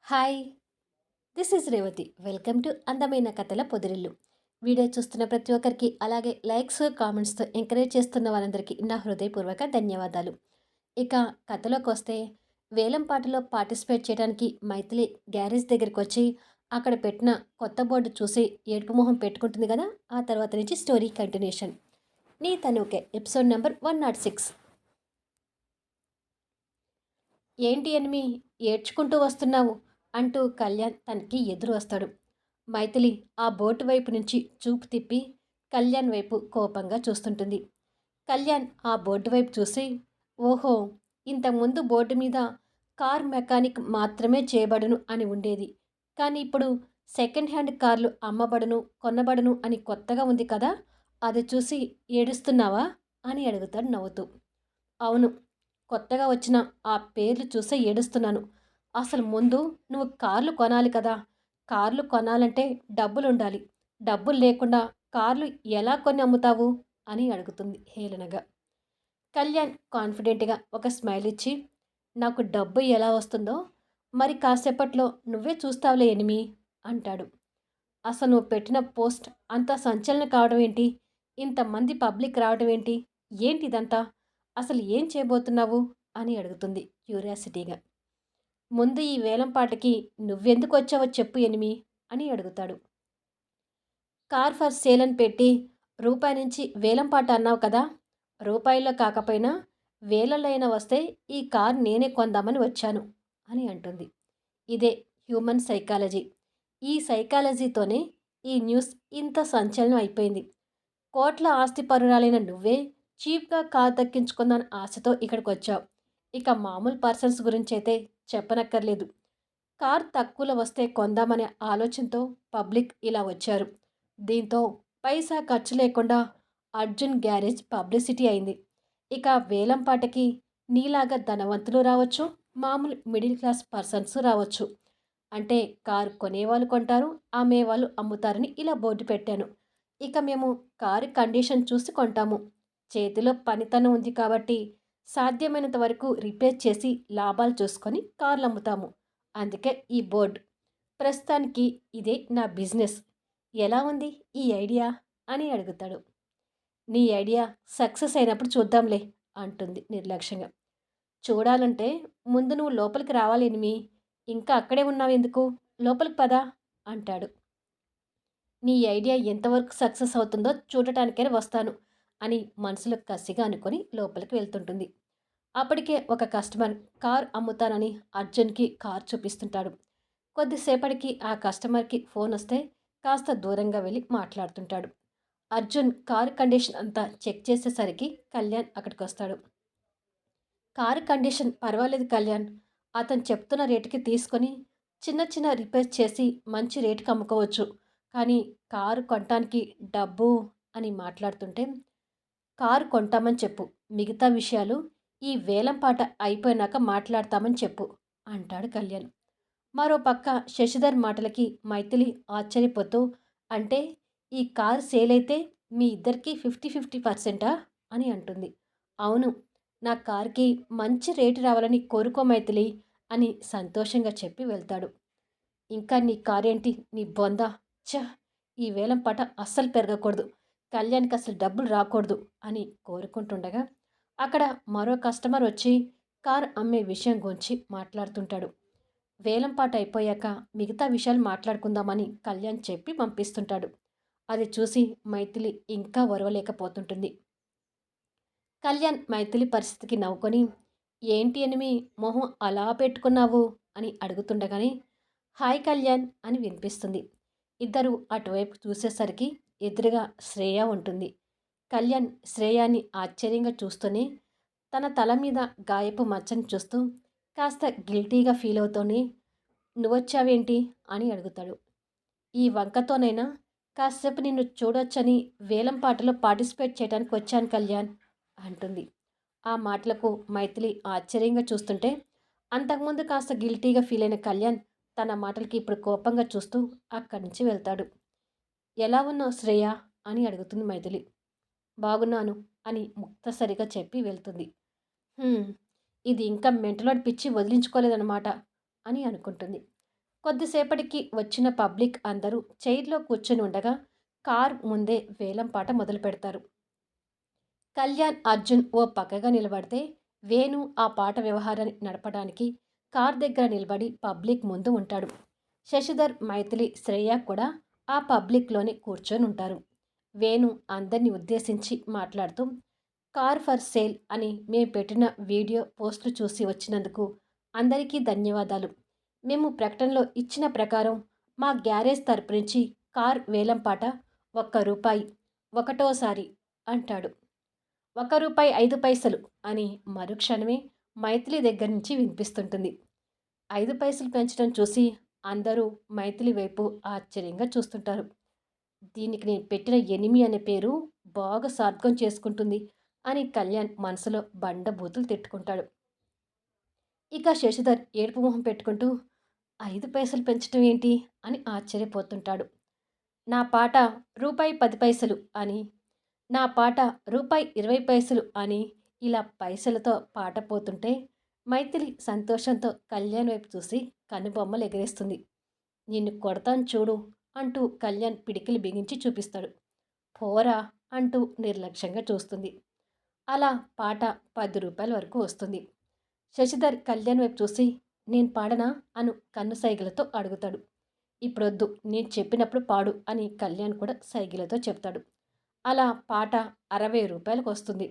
Hi, this is Revathi. Welcome to అందమైన కథల పొదిరిల్లు. Video చూస్తున్న ప్రతి ఒక్కరికి, అలాగే లైక్స్, కామెంట్స్తో ఎంకరేజ్ చేస్తున్న వారందరికీ నా హృదయపూర్వక ధన్యవాదాలు. ఇక కథలోకి వస్తే, వేలం పాటలో పార్టిసిపేట్ చేయడానికి మైథిలి గ్యారేజ్ దగ్గరికి వచ్చి అక్కడ పెట్టిన కొత్త బోర్డు చూసి ఏడుపు మొహం పెట్టుకుంటుంది కదా. ఆ తర్వాత నుంచి స్టోరీ కంటిన్యూషన్. నీ తనుకే ఎపిసోడ్ నెంబర్ 106. ఏంటి ఎనిమి, ఏడ్చుకుంటూ వస్తున్నావు అంటూ కళ్యాణ్ తనకి ఎదురు వస్తాడు. మైథిలి ఆ బోటు వైపు నుంచి చూపు తిప్పి కళ్యాణ్ వైపు కోపంగా చూస్తుంటుంది. కళ్యాణ్ ఆ బోర్డు వైపు చూసి, ఓహో, ఇంతకుముందు బోర్డు మీద కార్ మెకానిక్ మాత్రమే చేయబడును అని ఉండేది, కానీ ఇప్పుడు సెకండ్ హ్యాండ్ కార్లు అమ్మబడును, కొనబడును అని కొత్తగా ఉంది కదా, అది చూసి ఏడుస్తున్నావా అని అడుగుతాడు నవ్వుతూ. అవును, కొత్తగా వచ్చిన ఆ పేర్లు చూసే ఏడుస్తున్నాను. అసలు ముందు నువ్వు కార్లు కొనాలి కదా. కార్లు కొనాలంటే డబ్బులుండాలి. డబ్బులు లేకుండా కార్లు ఎలా కొని అమ్ముతావు అని అడుగుతుంది హేళనగా. కళ్యాణ్ కాన్ఫిడెంట్గా ఒక స్మైల్ ఇచ్చి, నాకు డబ్బు ఎలా వస్తుందో మరి కాసేపట్లో నువ్వే చూస్తావులే ఎనిమి అంటాడు. అసలు నువ్వు పెట్టిన పోస్ట్ అంత సంచలనం కావడం ఏంటి? ఇంతమంది పబ్లిక్ రావడం ఏంటి? ఏంటిదంతా? అసలు ఏం చేయబోతున్నావు అని అడుగుతుంది క్యూరియాసిటీగా. ముందు ఈ వేలంపాటకి నువ్వెందుకు వచ్చావో చెప్పు ఎనిమి అని అడుగుతాడు. కార్ ఫర్ సేల్ అని పెట్టి రూపాయి నుంచి వేలంపాట అన్నావు కదా. రూపాయిలో కాకపోయినా వేలల్లో అయినా వస్తే ఈ కార్ నేనే కొందామని వచ్చాను అని అంటుంది. ఇదే హ్యూమన్ సైకాలజీ. ఈ సైకాలజీతోనే ఈ న్యూస్ ఇంత సంచలనం అయిపోయింది. కోట్ల ఆస్తి పరురాలైన నువ్వే చీప్గా కారు దక్కించుకుందాని ఆశతో ఇక్కడికి వచ్చావు. ఇక మామూలు పర్సన్స్ గురించి అయితే చెప్పనక్కర్లేదు. కార్ తక్కువలో వస్తే కొందామనే ఆలోచనతో పబ్లిక్ ఇలా వచ్చారు. దీంతో పైసా ఖర్చు లేకుండా అర్జున్ గ్యారేజ్ పబ్లిసిటీ అయింది. ఇక వేలంపాటకి నీలాగా ధనవంతులు రావచ్చు, మామూలు మిడిల్ క్లాస్ పర్సన్స్ రావచ్చు. అంటే కారు కొనేవాళ్ళు కొంటారు, అమ్మేవాళ్ళు అమ్ముతారని ఇలా బోర్డు పెట్టాను. ఇక మేము కారు కండిషన్ చూసి కొంటాము. చేతిలో పనితనం ఉంది కాబట్టి సాధ్యమైనంత వరకు రిపేర్ చేసి లాభాలు చూసుకొని కార్లు అమ్ముతాము. అందుకే ఈ బోర్డు. ప్రస్తుతానికి ఇదే నా బిజినెస్. ఎలా ఉంది ఈ ఐడియా అని అడుగుతాడు. నీ ఐడియా సక్సెస్ అయినప్పుడు చూద్దాంలే అంటుంది నిర్లక్ష్యంగా. చూడాలంటే ముందు నువ్వు లోపలికి రావాలి ఎనిమి. ఇంకా అక్కడే ఉన్నావెందుకు? లోపలికి పదా అంటాడు. నీ ఐడియా ఎంతవరకు సక్సెస్ అవుతుందో చూడటానికైనా వస్తాను అని మనసులో కసిగా అనుకొని లోపలికి వెళ్తుంటుంది. అప్పటికే ఒక కస్టమర్ కార్ అమ్ముతానని అర్జున్కి కార్ చూపిస్తుంటాడు. కొద్దిసేపటికి ఆ కస్టమర్కి ఫోన్ వస్తే కాస్త దూరంగా వెళ్ళి మాట్లాడుతుంటాడు. అర్జున్ కారు కండిషన్ అంతా చెక్ చేసేసరికి కళ్యాణ్ అక్కడికి వస్తాడు. కారు కండిషన్ పర్వాలేదు కళ్యాణ్, అతను చెప్తున్న రేటుకి తీసుకొని చిన్న చిన్న రిపేర్ చేసి మంచి రేటుకి అమ్ముకోవచ్చు, కానీ కారు కొనటానికి డబ్బు అని మాట్లాడుతుంటే, కారు కొంటామని చెప్పు, మిగతా విషయాలు ఈ వేలం పాట అయిపోయినాక మాట్లాడతామని చెప్పు అంటాడు కళ్యాణ్. మరోపక్క శశిధర్ మాటలకి మైథిలి ఆశ్చర్యపోతూ, అంటే ఈ కారు సేల్ అయితే మీ ఇద్దరికి 50-50 అని అంటుంది. అవును, నా కార్కి మంచి రేటు రావాలని కోరుకో మైథిలి అని సంతోషంగా చెప్పి వెళ్తాడు. ఇంకా నీ కారేంటి నీ బొంద, ఛ, ఈ వేలం పాట అస్సలు పెరగకూడదు, కళ్యాణ్కి అసలు డబ్బులు రాకూడదు అని కోరుకుంటుండగా అక్కడ మరో కస్టమర్ వచ్చి కార్ అమ్మే విషయం గురించి మాట్లాడుతుంటాడు. వేలంపాట అయిపోయాక మిగతా విషయాలు మాట్లాడుకుందామని కళ్యాణ్ చెప్పి పంపిస్తుంటాడు. అది చూసి మైథిలి ఇంకా ఒరవలేకపోతుంటుంది. కళ్యాణ్ మైథిలి పరిస్థితికి నవ్వుకొని, ఏంటి ఎనిమి మొహం అలా పెట్టుకున్నావు అని అడుగుతుండగానే, హాయ్ కళ్యాణ్ అని వినిపిస్తుంది. ఇద్దరు అటువైపు చూసేసరికి ఎదురుగా శ్రేయ ఉంటుంది. కళ్యాణ్ శ్రేయాని ఆశ్చర్యంగా చూస్తూనే తన తల మీద గాయపు మచ్చని చూస్తూ కాస్త గిల్టీగా ఫీల్ అవుతూనే, నువ్వొచ్చావేంటి అని అడుగుతాడు. ఈ వంకతోనైనా కాసేపు నిన్ను చూడొచ్చని వేలంపాటలో పార్టిసిపేట్ చేయడానికి వచ్చాను కళ్యాణ్ అంటుంది. ఆ మాటలకు మైథిలి ఆశ్చర్యంగా చూస్తుంటే, అంతకుముందు కాస్త గిల్టీగా ఫీల్ అయిన కళ్యాణ్ తన మాటలకి ఇప్పుడు కోపంగా చూస్తూ అక్కడి నుంచి వెళ్తాడు. ఎలా ఉన్నావు శ్రేయ అని అడుగుతుంది మైథిలి. బాగున్నాను అని ముక్తసరిగా చెప్పి వెళ్తుంది. "హ్మ్, ఇది ఇంకా మెంటలోడి పిచ్చి వదిలించుకోలేదన్నమాట" అని అనుకుంటుంది. కొద్దిసేపటికి వచ్చిన పబ్లిక్ అందరూ చైర్‌లో కూర్చొని ఉండగా కార్ ముందే వేలంపాట మొదలుపెడతారు. కళ్యాణ్, అర్జున్ ఓ పక్కగా నిలబడితే వేణు ఆ పాట వ్యవహారాన్ని నడపడానికి కార్ దగ్గర నిలబడి పబ్లిక్ ముందు ఉంటాడు. శశిధర్, మైథిలి, శ్రేయ కూడా ఆ పబ్లిక్‌లోనే కూర్చొని ఉంటారు. వేణు అందరిని ఉద్దేశించి మాట్లాడుతూ, కార్ ఫర్ సేల్ అని మేము పెట్టిన వీడియో పోస్టులు చూసి వచ్చినందుకు అందరికీ ధన్యవాదాలు. మేము ప్రకటనలో ఇచ్చిన ప్రకారం మా గ్యారేజ్ తరపు నుంచి కార్ వేలం పాట ₹1 ఒకటోసారి అంటాడు. రూ. 1.05 అని మరుక్షణమే మైథిలి దగ్గర నుంచి వినిపిస్తుంటుంది. 5 పైసలు పెంచడం చూసి అందరూ మైథిలి వైపు ఆశ్చర్యంగా చూస్తుంటారు. దీనికి నేను పెట్టిన ఎనిమి అనే పేరు బాగా సార్థకం చేసుకుంటుంది అని కళ్యాణ్ మనసులో బండబూతులు తిట్టుకుంటాడు. ఇక శశిధర్ ఏడుపు మొహం పెట్టుకుంటూ 5 పైసలు పెంచడం ఏంటి అని ఆశ్చర్యపోతుంటాడు. నా పాట ₹10 అని, నా పాట ₹20 అని ఇలా పైసలతో పాట పోతుంటే మైథిలి సంతోషంతో కళ్యాణ్ వైపు చూసి కనుబొమ్మలు ఎగరేస్తుంది. నిన్ను కొడతాను చూడు అంటూ కళ్యాణ్ పిడికిలి బిగించి చూపిస్తాడు. పోరా అంటూ నిర్లక్ష్యంగా చూస్తుంది. అలా పాట ₹10 వరకు వస్తుంది. శశిధర్ కళ్యాణ్ వైపు చూసి నేను పాడనా అను కన్ను సైగలతో అడుగుతాడు. ఇప్పుడొద్దు, నేను చెప్పినప్పుడు పాడు అని కళ్యాణ్ కూడా సైగలతో చెప్తాడు. అలా పాట ₹60కు వస్తుంది.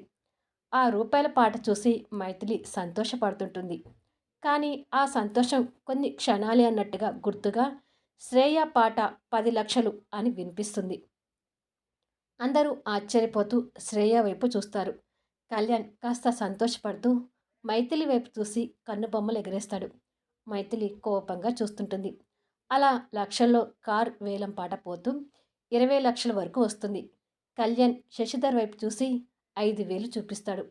ఆ రూపాయల పాట చూసి మైథిలి సంతోషపడుతుంటుంది. కానీ ఆ సంతోషం కొన్ని క్షణాలే అన్నట్టుగా గుర్తుగా శ్రేయ పాట 10 లక్షలు అని వినిపిస్తుంది. అందరూ ఆశ్చర్యపోతూ శ్రేయ వైపు చూస్తారు. కళ్యాణ్ కాస్త సంతోషపడుతూ మైథిలి వైపు చూసి కన్నుబొమ్మలు ఎగరేస్తాడు. మైథిలి కోపంగా చూస్తుంటుంది. అలా లక్షల్లో కార్ వేలం పాట పోతూ 20 లక్షల వరకు వస్తుంది. కళ్యాణ్ శశిధర్ వైపు చూసి 5,000 చూపిస్తాడు.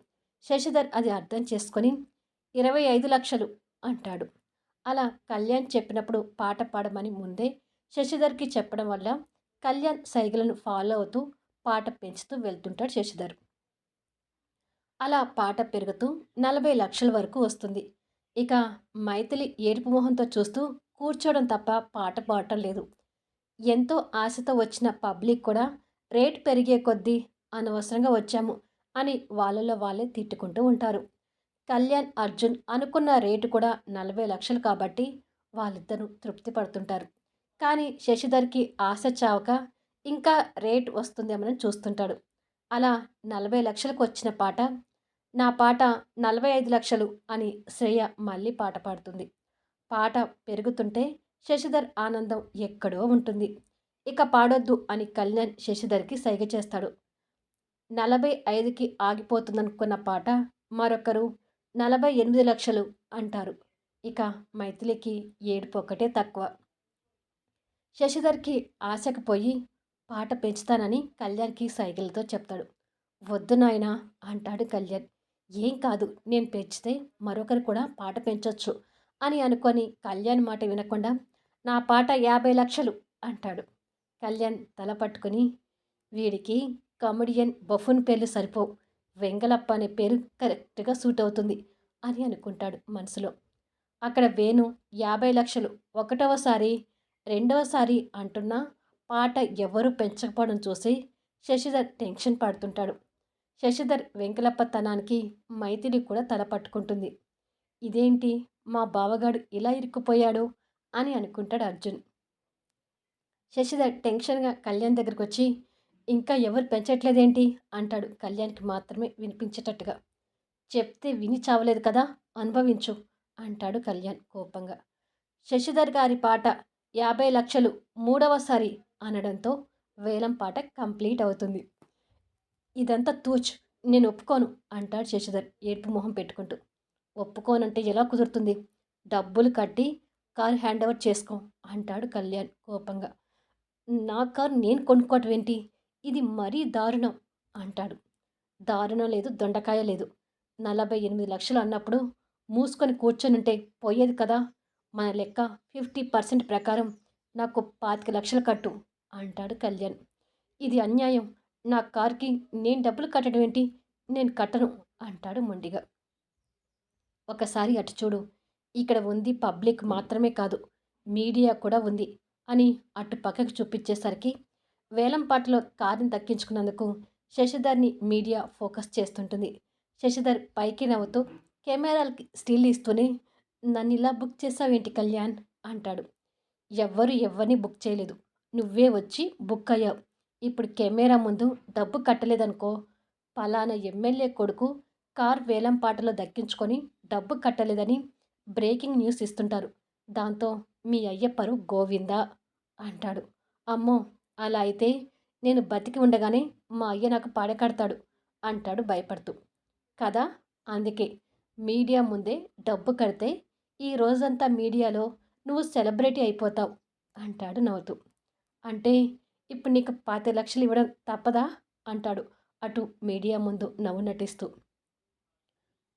శశిధర్ అది అర్థం చేసుకొని 25 లక్షలు అంటాడు. అలా కళ్యాణ్ చెప్పినప్పుడు పాట పాడమని ముందే శశిధర్కి చెప్పడం వల్ల కళ్యాణ్ సైగలను ఫాలో అవుతూ పాట పెంచుతూ వెళ్తుంటాడు శశిధర్. అలా పాట పెరుగుతూ 40 లక్షల వరకు వస్తుంది. ఇక మైథిలి ఏడుపు మొహంతో చూస్తూ కూర్చోవడం తప్ప పాట పాడటం లేదు. ఎంతో ఆశతో వచ్చిన పబ్లిక్ కూడా రేటు పెరిగే కొద్దీ అనవసరంగా వచ్చాము అని వాళ్ళలో వాళ్ళే తిట్టుకుంటూ ఉంటారు. కళ్యాణ్, అర్జున్ అనుకున్న రేటు కూడా 40 లక్షలు కాబట్టి వాళ్ళిద్దరూ తృప్తి పడుతుంటారు. కానీ శశిధర్కి ఆశ చావక ఇంకా రేట్ వస్తుందేమని చూస్తుంటాడు. అలా 40 లక్షలకు వచ్చిన పాట నా పాట 45 లక్షలు అని శ్రేయ మళ్ళీ పాట పాడుతుంది. పాట పెరుగుతుంటే శశిధర్ ఆనందం ఎక్కడో ఉంటుంది. ఇక పాడొద్దు అని కళ్యాణ్ శశిధర్కి సైగ చేస్తాడు. 45కి ఆగిపోతుందనుకున్న పాట మరొకరు 48 లక్షలు అంటారు. ఇక మైథిలికి ఏడుపు ఒక్కటే తక్కువ. శశిధర్కి ఆశకు పోయి పాట పెంచుతానని కళ్యాణ్కి సైగలతో చెప్తాడు. వద్దు నాయనా అంటాడు కళ్యాణ్. ఏం కాదు, నేను పెంచితే మరొకరు కూడా పాట పెంచొచ్చు అని అనుకొని కళ్యాణ్ మాట వినకుండా నా పాట 50 లక్షలు అంటాడు. కళ్యాణ్ తల పట్టుకుని వీడికి కమెడియన్ బఫూన్ పేర్లు సరిపోవు, వెంగలప్ప అనే పేరు కరెక్ట్గా సూట్ అవుతుంది అని అనుకుంటాడు మనసులో. అక్కడ వేణు 50 లక్షలు ఒకటవసారి రెండవసారి అంటున్నా పాట ఎవరు పెంచకపోవడం చూసి శశిధర్ టెన్షన్ పడుతుంటాడు. శశిధర్ వెంకలప్పతనానికి మైథిలి కూడా తల పట్టుకుంటుంది. ఇదేంటి మా బావగాడు ఇలా ఇరుక్కుపోయాడు అని అనుకుంటాడు అర్జున్. శశిధర్ టెన్షన్గా కళ్యాణ్ దగ్గరకు వచ్చి ఇంకా ఎవరు పెంచట్లేదేంటి అంటాడు కళ్యాణ్కి మాత్రమే వినిపించేటట్టుగా. చెప్తే విని చావలేదు కదా, అనుభవించు అంటాడు కళ్యాణ్ కోపంగా. శశిధర్ గారి పాట 50 లక్షలు మూడవసారి అనడంతో వేలం పాట కంప్లీట్ అవుతుంది. ఇదంతా తూచ్, నేను ఒప్పుకోను అంటాడు శశిధర్ ఏడుపు మొహం పెట్టుకుంటూ. ఒప్పుకోనంటే ఎలా కుదురుతుంది, డబ్బులు కట్టి కారు హ్యాండ్ ఓవర్ చేసుకో అంటాడు కళ్యాణ్ కోపంగా. నా కారు నేను కొనుక్కోవటం ఏంటి, ఇది మరీ దారుణం అంటాడు. దారుణం లేదు, దొండకాయ లేదు. 48 లక్షలు అన్నప్పుడు మూసుకొని కూర్చొనుంటే పోయేది కదా. మన లెక్క 50% ప్రకారం నాకు 25 లక్షలు కట్టు అంటాడు కళ్యాణ్. ఇది అన్యాయం, నా కార్కి నేను డబ్బులు కట్టడం ఏంటి, నేను కట్టను అంటాడు మొండిగా. ఒకసారి అటు చూడు, ఇక్కడ ఉంది పబ్లిక్ మాత్రమే కాదు, మీడియా కూడా ఉంది అని అటు పక్కకు చూపించేసరికి వేలంపాటలో కారుని దక్కించుకున్నందుకు శశిధర్ని మీడియా ఫోకస్ చేస్తుంటుంది. శశిధర్ పైకి నవ్వుతూ కెమెరాలకి స్టిల్ ఇస్తూనే నన్ను ఇలా బుక్ చేసావేంటి కళ్యాణ్ అంటాడు. ఎవ్వరు ఎవరిని బుక్ చేయలేదు. నువ్వే వచ్చి బుక్ అయ్యావు. ఇప్పుడు కెమెరా ముందు డబ్బు కట్టలేదనుకో, పలానా ఎమ్మెల్యే కొడుకు కార్ వేలంపాటలో దక్కించుకొని డబ్బు కట్టలేదని బ్రేకింగ్ న్యూస్ ఇస్తుంటారు. దాంతో మీ అయ్యప్పరు గోవిందా అంటాడు. అమ్మో, అలా అయితే నేను బతికి ఉండగానే మా అయ్య నాకు పాడకడతాడు అంటాడు భయపడుతూ. కదా, అందుకే మీడియా ముందే డబ్బు కడితే ఈ రోజంతా మీడియాలో నువ్వు సెలబ్రిటీ అయిపోతావు అంటాడు నవ్వుతూ. అంటే ఇప్పుడు నీకు 25 లక్షలు ఇవ్వడం తప్పదా అంటాడు అటు మీడియా ముందు నవ్వు నటిస్తూ.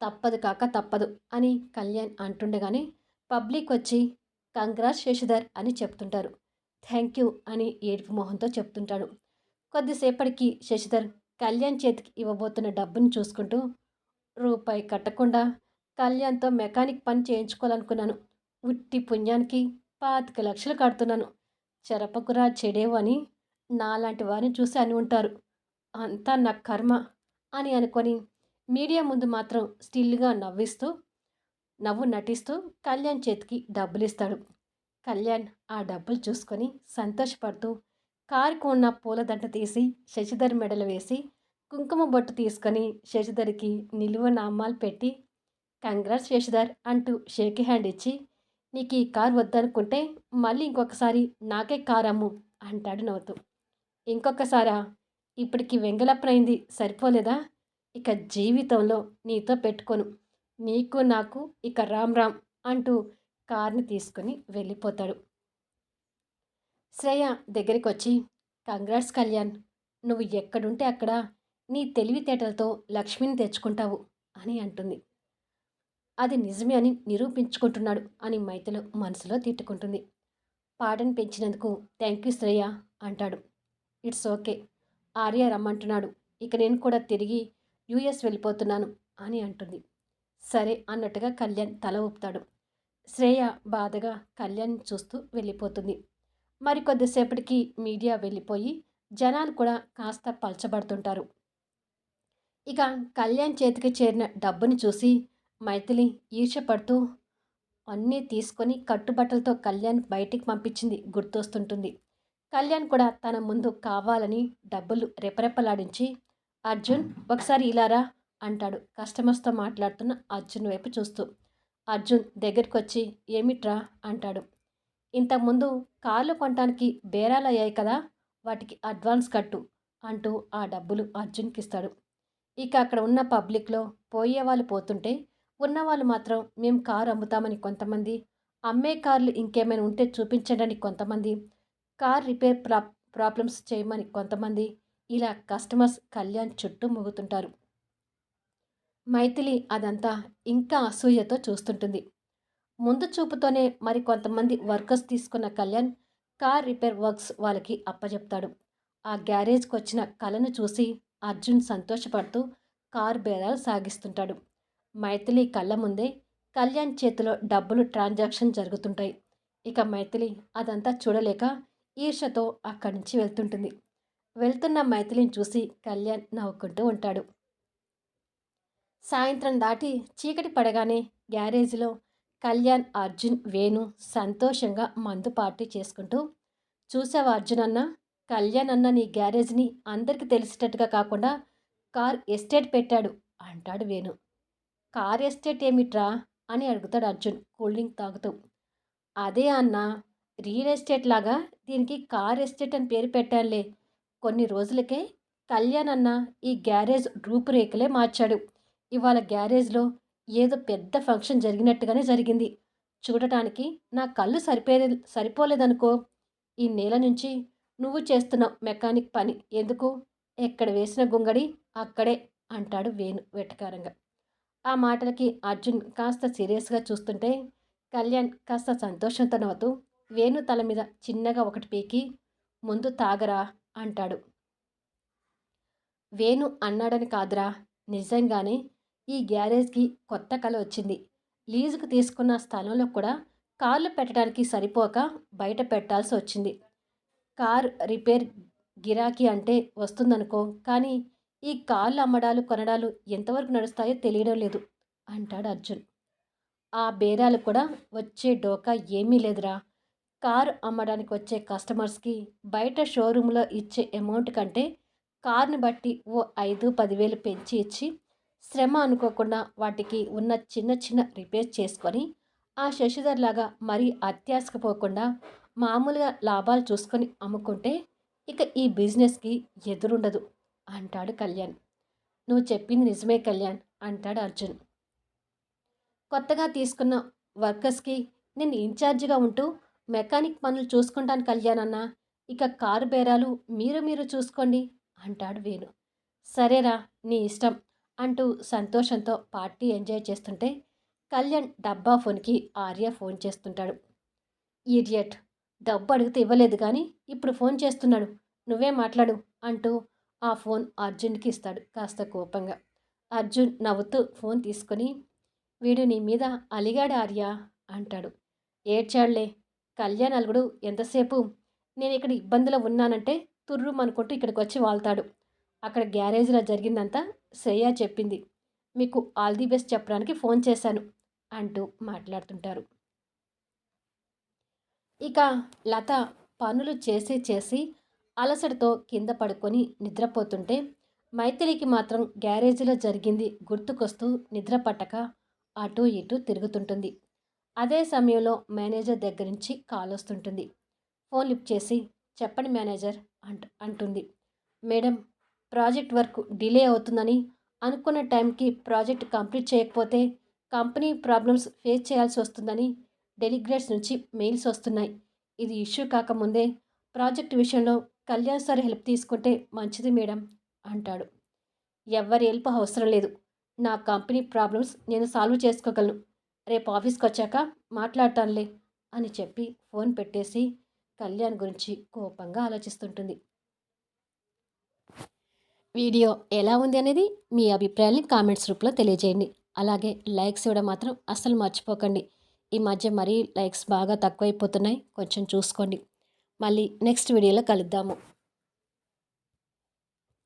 తప్పదు కాక తప్పదు అని కళ్యాణ్ అంటుండగానే పబ్లిక్ వచ్చి కంగ్రాట్స్ శశిధర్ అని చెప్తుంటారు. థ్యాంక్ యూ అని ఏడుపు మొహంతో చెప్తుంటాడు. కొద్దిసేపటికి శశిధర్ కళ్యాణ్ చేతికి ఇవ్వబోతున్న డబ్బును చూసుకుంటూ, రూపాయి కట్టకుండా కళ్యాణ్తో మెకానిక్ పని చేయించుకోవాలనుకున్నాను. ఉట్టి పుణ్యానికి 25 లక్షలు కడుతున్నాను. చెరపకురా చెడేవు అని నాలాంటి వారిని చూసి అని ఉంటారు. అంతా నా కర్మ అని అనుకొని మీడియా ముందు మాత్రం స్టిల్గా నవ్వు నటిస్తూ కళ్యాణ్ చేతికి డబ్బులిస్తాడు. కళ్యాణ్ ఆ డబ్బులు చూసుకొని సంతోషపడుతూ కారుకు ఉన్న పూలదండ తీసి శశిధర్ మెడలు వేసి కుంకుమ బొట్టు తీసుకొని శశిధర్కి నిలువ నామాలు పెట్టి కంగ్రాట్స్ శశిధర్ అంటూ షేక్ హ్యాండ్ ఇచ్చి, నీకు ఈ కారు వద్దనుకుంటే మళ్ళీ ఇంకొకసారి నాకే కారు అమ్ము అంటాడు నవ్వుతూ. ఇంకొకసారా? ఇప్పటికి వెంగళప్పనైంది సరిపోలేదా? ఇక జీవితంలో నీతో పెట్టుకోను. నీకు నాకు ఇక రామ్ రామ్ అంటూ కార్ని తీసుకుని వెళ్ళిపోతాడు. శ్రేయ దగ్గరికి వచ్చి, కంగ్రాట్స్ కళ్యాణ్, నువ్వు ఎక్కడుంటే అక్కడ నీ తెలివితేటలతో లక్ష్మిని తెచ్చుకుంటావు అని అంటుంది. అది నిజమే అని నిరూపించుకుంటున్నాడు అని మైథిలి మనసులో తిట్టుకుంటుంది. పాటను పెంచినందుకు థ్యాంక్ యూ శ్రేయ అంటాడు. ఇట్స్ ఓకే, ఆర్య రమ్మంటున్నాడు, ఇక నేను కూడా తిరిగి యూఎస్ వెళ్ళిపోతున్నాను అని అంటుంది. సరే అన్నట్టుగా కళ్యాణ్ తల ఊపుతాడు. శ్రేయ బాధగా కళ్యాణ్ చూస్తూ వెళ్ళిపోతుంది. మరికొద్దిసేపటికి మీడియా వెళ్ళిపోయి జనాలు కూడా కాస్త పలచబడుతుంటారు. ఇక కళ్యాణ్ చేతికి చేరిన డబ్బుని చూసి మైథిలి ఈర్ష్యపడుతూ అన్నీ తీసుకొని కట్టుబట్టలతో కళ్యాణ్ బయటికి పంపించింది గుర్తొస్తుంటుంది. కళ్యాణ్ కూడా తన ముందు కావాలని డబ్బులు రెపరెపలాడించి, అర్జున్ ఒకసారి ఇలారా అంటాడు కస్టమర్స్తో మాట్లాడుతున్న అర్జున్ వైపు చూస్తూ. అర్జున్ దగ్గరికి వచ్చి ఏమిట్రా అంటాడు. ఇంతకుముందు కార్లు కొనటానికి బేరాలు అయ్యాయి కదా, వాటికి అడ్వాన్స్ కట్టు అంటూ ఆ డబ్బులు అర్జున్కి ఇస్తాడు. ఇక అక్కడ ఉన్న పబ్లిక్లో పోయేవాళ్ళు పోతుంటే ఉన్నవాళ్ళు మాత్రం మేము కారు అమ్ముతామని కొంతమంది, అమ్మే కార్లు ఇంకేమైనా ఉంటే చూపించడానికి కొంతమంది, కార్ రిపేర్ ప్రాబ్లమ్స్ చేయమని కొంతమంది, ఇలా కస్టమర్స్ కళ్యాణ్ చుట్టూ మూగుతుంటారు. మైథిలి అదంతా ఇంకా అసూయతో చూస్తుంటుంది. ముందు చూపుతోనే మరి కొంతమంది వర్కర్స్ తీసుకున్న కళ్యాణ్ కార్ రిపేర్ వర్క్స్ వాళ్ళకి అప్పచెప్తాడు. ఆ గ్యారేజ్కి వచ్చిన కళను చూసి అర్జున్ సంతోషపడుతూ కార్ బేరాలు సాగిస్తుంటాడు. మైథిలి కళ్ళ ముందే కళ్యాణ్ చేతిలో డబ్బులు ట్రాన్సాక్షన్ జరుగుతుంటాయి. ఇక మైథిలి అదంతా చూడలేక ఈర్షతో అక్కడి నుంచి వెళ్తుంటుంది. వెళ్తున్న మైథిలిని చూసి కళ్యాణ్ నవ్వుకుంటూ ఉంటాడు. సాయంత్రం దాటి చీకటి పడగానే గ్యారేజ్లో కళ్యాణ్, అర్జున్, వేణు సంతోషంగా మందు పార్టీ చేసుకుంటూ, చూసావా అర్జున్ అన్న, కళ్యాణ్ అన్న నీ గ్యారేజ్ని అందరికీ తెలిసేటట్టుగా కాకుండా కార్ ఎస్టేట్ పెట్టాడు అంటాడు వేణు. కార్ ఎస్టేట్ ఏమిట్రా అని అడుగుతాడు అర్జున్ కూల్ డ్రింక్ తాగుతూ. అదే అన్న, రియల్ ఎస్టేట్ లాగా దీనికి కార్ ఎస్టేట్ అని పేరు పెట్టానులే. కొన్ని రోజులకే కళ్యాణ్ అన్న ఈ గ్యారేజ్ రూపురేఖలే మార్చాడు. ఇవాళ గ్యారేజ్లో ఏదో పెద్ద ఫంక్షన్ జరిగినట్టుగానే జరిగింది. చూడటానికి నా కళ్ళు సరిపోలేదనుకో. ఈ నెల నుంచి నువ్వు చేస్తున్న మెకానిక్ పని ఎందుకు? ఎక్కడ వేసిన గుంగడి అక్కడే అంటాడు వేణు వెటకారంగా. ఆ మాటలకి అర్జున్ కాస్త సీరియస్గా చూస్తుంటే కళ్యాణ్ కాస్త సంతోషంతో నవ్వుతూ వేణు తల మీద చిన్నగా ఒకటి పీకి, ముందు తాగరా అంటాడు. వేణు అన్నాడని కాదురా, నిజంగానే ఈ గ్యారేజ్కి కొత్త కళ వచ్చింది. లీజుకు తీసుకున్న స్థలంలో కూడా కార్లు పెట్టడానికి సరిపోక బయట పెట్టాల్సి వచ్చింది. కార్ రిపేర్ గిరాకీ అంటే వస్తుందనుకో, కానీ ఈ కార్లు అమ్మడాలు, కొనడాలు ఎంతవరకు నడుస్తాయో తెలియడం లేదు అంటాడు అర్జున్. ఆ బేరాలు కూడా వచ్చే డోకా ఏమీ లేదురా. కారు అమ్మడానికి వచ్చే కస్టమర్స్కి బయట షోరూంలో ఇచ్చే అమౌంట్ కంటే కార్ని బట్టి ఓ 5-10 వేలు పెంచి ఇచ్చి శ్రమ అనుకోకుండా వాటికి ఉన్న చిన్న చిన్న రిపేర్ చేసుకొని ఆ శశిధర్ లాగా మరీ అత్యాశకు పోకుండా మామూలుగా లాభాలు చూసుకొని అమ్ముకుంటే ఇక ఈ బిజినెస్కి ఎదురుండదు అంటాడు కళ్యాణ్. నువ్వు చెప్పింది నిజమే కళ్యాణ్ అంటాడు అర్జున్. కొత్తగా తీసుకున్న వర్కర్స్కి నేను ఇన్ఛార్జిగా ఉంటూ మెకానిక్ పనులు చూసుకుంటాను కళ్యాణ్ అన్న. ఇక కారు బేరాలు మీరు చూసుకోండి అంటాడు వేణు. సరేరా నీ ఇష్టం అంటూ సంతోషంతో పార్టీ ఎంజాయ్ చేస్తుంటే కళ్యాణ్ డబ్బా ఫోన్కి ఆర్య ఫోన్ చేస్తుంటాడు. ఈడియట్, డబ్బు అడిగితే ఇవ్వలేదు కానీ ఇప్పుడు ఫోన్ చేస్తున్నాడు, నువ్వే మాట్లాడు అంటూ ఆ ఫోన్ అర్జున్కి ఇస్తాడు కాస్త కోపంగా. అర్జున్ నవ్వుతూ ఫోన్ తీసుకొని, వీడు నీ మీద అలిగాడు ఆర్య అంటాడు. ఏడ్చాడులే. కళ్యాణ్ అలుగుడు ఎంతసేపు నేను ఇక్కడ ఇబ్బందిలో ఉన్నానంటే తుర్రుమనుకుంటూ ఇక్కడికి వచ్చి వాళ్తాడు. అక్కడ గ్యారేజ్లో జరిగిందంతా శ్రేయ చెప్పింది. మీకు ఆల్ ది బెస్ట్ చెప్పడానికి ఫోన్ చేశాను అంటూ మాట్లాడుతుంటారు. ఇక లత పనులు చేసి అలసటతో కింద పడుకొని నిద్రపోతుంటే మైథిలికి మాత్రం గ్యారేజీలో జరిగింది గుర్తుకొస్తూ నిద్ర పట్టక అటూ ఇటూ తిరుగుతుంటుంది. అదే సమయంలో మేనేజర్ దగ్గర నుంచి కాల్ వస్తుంటుంది. ఫోన్ లిఫ్ట్ చేసి, చెప్పండి మేనేజర్ అంటుంది. మేడం, ప్రాజెక్ట్ వర్క్ డిలే అవుతుందని, అనుకున్న టైంకి ప్రాజెక్ట్ కంప్లీట్ చేయకపోతే కంపెనీ ప్రాబ్లమ్స్ ఫేస్ చేయాల్సి వస్తుందని డెలిగేట్స్ నుంచి మెయిల్స్ వస్తున్నాయి. ఇది ఇష్యూ కాకముందే ప్రాజెక్ట్ విషయంలో కళ్యాణ్ సార్ హెల్ప్ తీసుకుంటే మంచిది మేడం అంటాడు. ఎవ్వరి హెల్ప్ అవసరం లేదు. నా కంపెనీ ప్రాబ్లమ్స్ నేను సాల్వ్ చేసుకోగలను. రేపు ఆఫీస్కి వచ్చాక మాట్లాడతానులే అని చెప్పి ఫోన్ పెట్టేసి కళ్యాణ్ గురించి కోపంగా ఆలోచిస్తుంటుంది. వీడియో ఎలా ఉంది అనేది మీ అభిప్రాయాన్ని కామెంట్స్ రూపంలో తెలియజేయండి. అలాగే లైక్స్ ఇవ్వడం మాత్రం అస్సలు మర్చిపోకండి. ఈ మధ్య మరీ లైక్స్ బాగా తక్కువైపోతున్నాయి, కొంచెం చూసుకోండి. మళ్ళీ నెక్స్ట్ వీడియోలో కలుద్దాము.